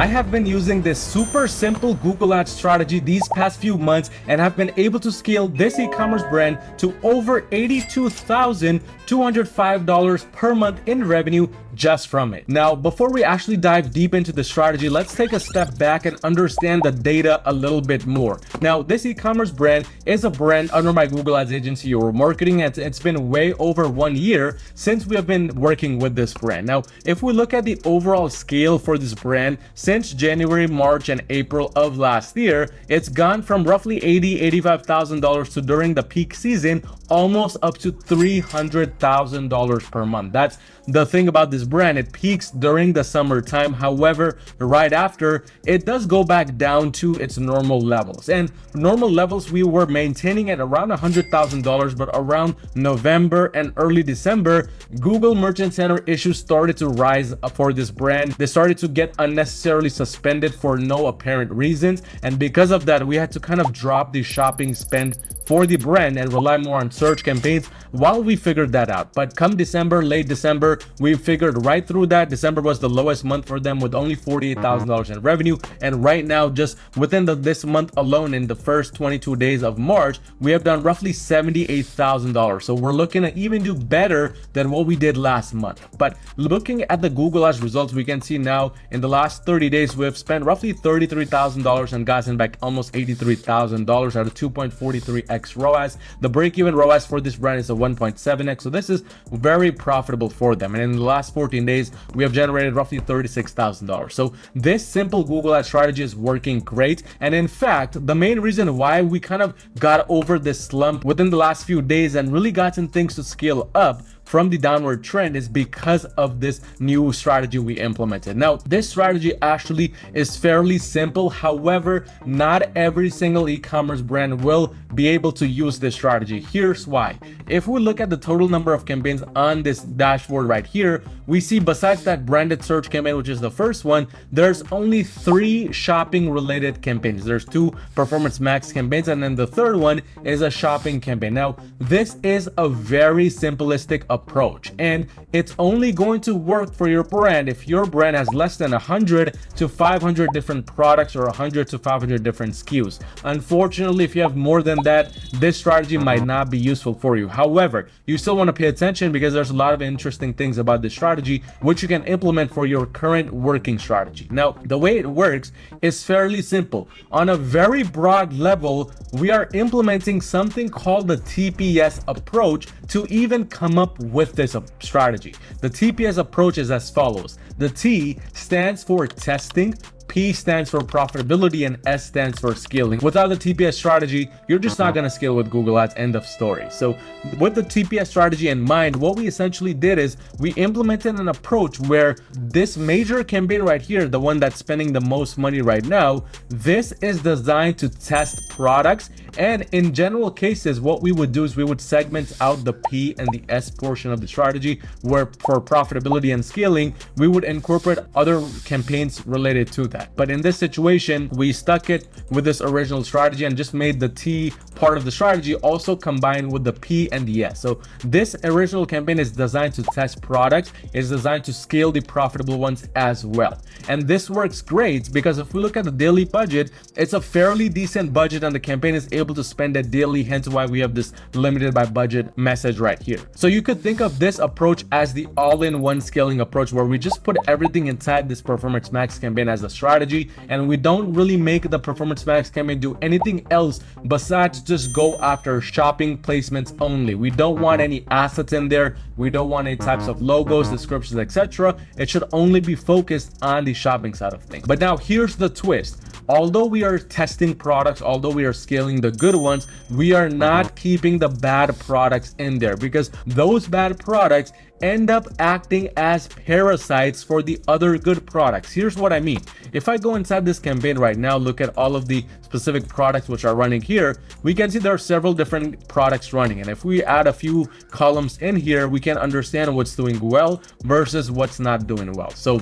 I have been using this super simple Google Ads strategy these past few months and have been able to scale this e-commerce brand to over $82,205 per month in revenue just from it. Now, before we actually dive deep into the strategy, let's take a step back and understand the data a little bit more. Now, this e-commerce brand is a brand under my Google Ads agency or marketing. It's been way over 1 year since we have been working with this brand. Now, if we look at the overall scale for this brand since January, March, and April of last year, it's gone from roughly $85,000 to during the peak season, almost up to $300,000 per month. That's the thing about this brand. It peaks during the summertime. However, right after, it does go back down to its normal levels. And normal levels we were maintaining at around $100,000, but around November and early December, Google Merchant Center issues started to rise for this brand. They started to get unnecessarily suspended for no apparent reasons. And because of that, we had to kind of drop the shopping spend for the brand and rely more on search campaigns while we figured that out. But come December, late December, we figured right through that. December was the lowest month for them with only $48,000 in revenue. And right now, just within this month alone, in the first 22 days of March, we have done roughly $78,000. So we're looking to even do better than what we did last month. But looking at the Google Ads results, we can see now in the last 30 days, we have spent roughly $33,000 and gotten back almost $83,000 at a 2.43x ROAS. The break-even ROAS for this brand is a 1.7x, so this is very profitable for them. And in the last 14 days, we have generated roughly $36,000. So this simple Google Ads strategy is working great. And in fact, the main reason why we kind of got over this slump within the last few days and really gotten things to scale up from the downward trend is because of this new strategy we implemented. Now, this strategy actually is fairly simple. However, not every single e-commerce brand will be able to use this strategy. Here's why. If we look at the total number of campaigns on this dashboard right here, we see besides that branded search campaign, which is the first one, there's only 3 shopping related campaigns. There's 2 performance max campaigns, and then the third one is a shopping campaign. Now, this is a very simplistic approach, and it's only going to work for your brand if your brand has less than 100 to 500 different products or 100 to 500 different SKUs. Unfortunately, if you have more than that, this strategy might not be useful for you. However, you still want to pay attention because there's a lot of interesting things about this strategy which you can implement for your current working strategy. Now, the way it works is fairly simple. On a very broad level, we are implementing something called the TPS approach to even come up with this strategy. The TPS approach is as follows. The T stands for testing, P stands for profitability, and S stands for scaling. Without the TPS strategy, you're just not going to scale with Google Ads, end of story. So with the TPS strategy in mind, what we essentially did is we implemented an approach where this major campaign right here, the one that's spending the most money right now, this is designed to test products. And in general cases, what we would do is we would segment out the P and the S portion of the strategy, where for profitability and scaling, we would incorporate other campaigns related to that. But in this situation, we stuck it with this original strategy and just made the T part of the strategy also combined with the P and the S. So this original campaign is designed to test products. It's designed to scale the profitable ones as well. And this works great because if we look at the daily budget, it's a fairly decent budget and the campaign is able to spend it daily, hence why we have this limited by budget message right here. So you could think of this approach as the all-in-one scaling approach, where we just put everything inside this Performance Max campaign as a strategy, and we don't really make the Performance Max campaign do anything else besides just go after shopping placements only. We don't want any assets in there. We don't want any types of logos, descriptions, etc. It should only be focused on the shopping side of things. But now here's the twist. Although we are testing products, although we are scaling the good ones, we are not keeping the bad products in there, because those bad products end up acting as parasites for the other good products. Here's what I mean. If I go inside this campaign right now, look at all of the specific products which are running here, we can see there are several different products running. And if we add a few columns in here, we can understand what's doing well versus what's not doing well. So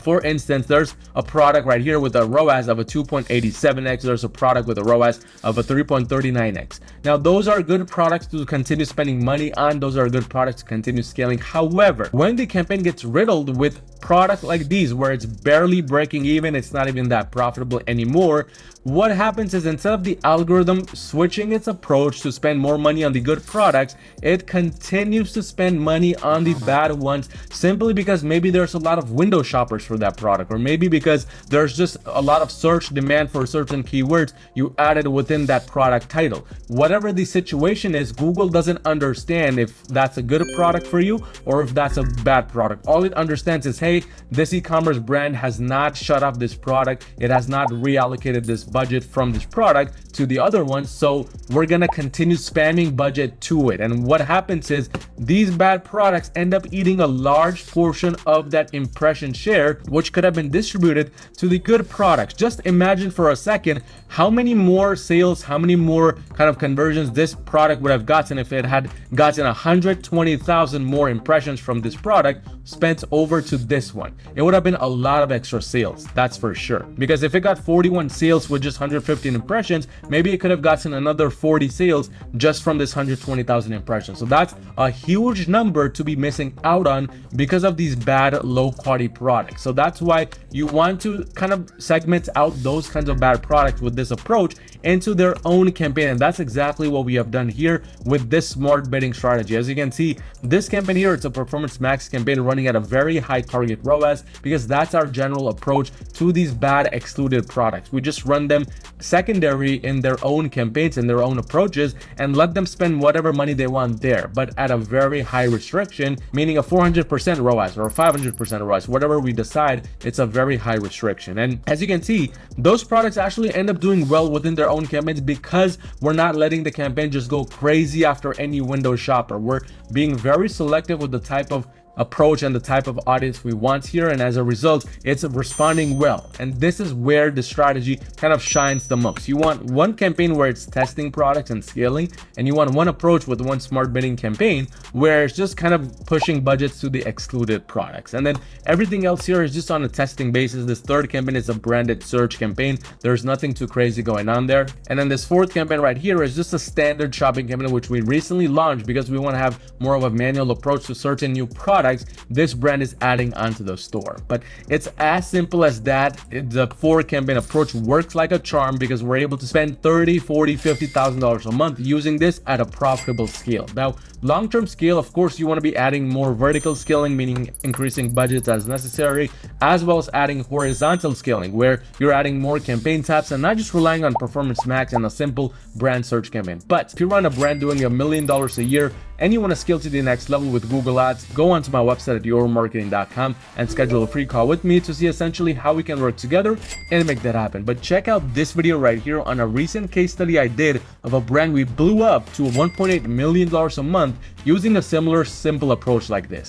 for instance, there's a product right here with a ROAS of a 2.87x. There's a product with a ROAS of a 3.39x. Now, those are good products to continue spending money on. Those are good products to continue scaling. However, when the campaign gets riddled with products like these, where it's barely breaking even, it's not even that profitable anymore, what happens is instead of the algorithm switching its approach to spend more money on the good products, it continues to spend money on the bad ones, simply because maybe there's a lot of window shoppers for that product, or maybe because there's just a lot of search demand for certain keywords you added within that product title. Whatever the situation is, Google doesn't understand if that's a good product for you or if that's a bad product. All it understands is, hey, this e-commerce brand has not shut off this product. It has not reallocated this budget from this product to the other ones, so we're gonna continue spamming budget to it. And what happens is these bad products end up eating a large portion of that impression share, which could have been distributed to the good products. Just imagine for a second how many more sales, how many more kind of conversions this product would have gotten if it had gotten 120,000 more impressions from this product spent over to this one. It would have been a lot of extra sales, that's for sure. Because if it got 41 sales with just 115 impressions, maybe it could have gotten another 40 sales just from this 120,000 impressions. So that's a huge number to be missing out on because of these bad low quality products. So that's why you want to kind of segment out those kinds of bad products with this approach into their own campaign. And that's exactly what we have done here with this smart bidding strategy. As you can see, this campaign here, it's a performance max campaign running at a very high target ROAS, because that's our general approach to these bad excluded products. We just run them secondary in their own campaigns and their own approaches and let them spend whatever money they want there, but at a very high restriction, meaning a 400% ROAS or a 500% ROAS, whatever we decide, it's a very high restriction. And as you can see, those products actually end up doing well within their own campaigns because we're not letting the campaign just go crazy after any window shopper. We're being very selective with the type of approach and the type of audience we want here, and as a result, it's responding well. And this is where the strategy kind of shines the most. You want one campaign where it's testing products and scaling, and you want one approach with one smart bidding campaign where it's just kind of pushing budgets to the excluded products. And then everything else here is just on a testing basis. This third campaign is a branded search campaign. There's nothing too crazy going on there. And then this fourth campaign right here is just a standard shopping campaign, which we recently launched because we want to have more of a manual approach to certain new products this brand is adding onto the store. But it's as simple as that. The 4 campaign approach works like a charm because we're able to spend $30, $40, $50,000 a month using this at a profitable scale. Now, long-term scale, of course, you want to be adding more vertical scaling, meaning increasing budgets as necessary, as well as adding horizontal scaling, where you're adding more campaign tabs and not just relying on performance max and a simple brand search campaign. But if you run a brand doing $1 million a year and you want to scale to the next level with Google Ads, go onto my website at yourmarketing.com and schedule a free call with me to see essentially how we can work together and make that happen. But check out this video right here on a recent case study I did of a brand we blew up to $1.8 million a month using a similar simple approach like this.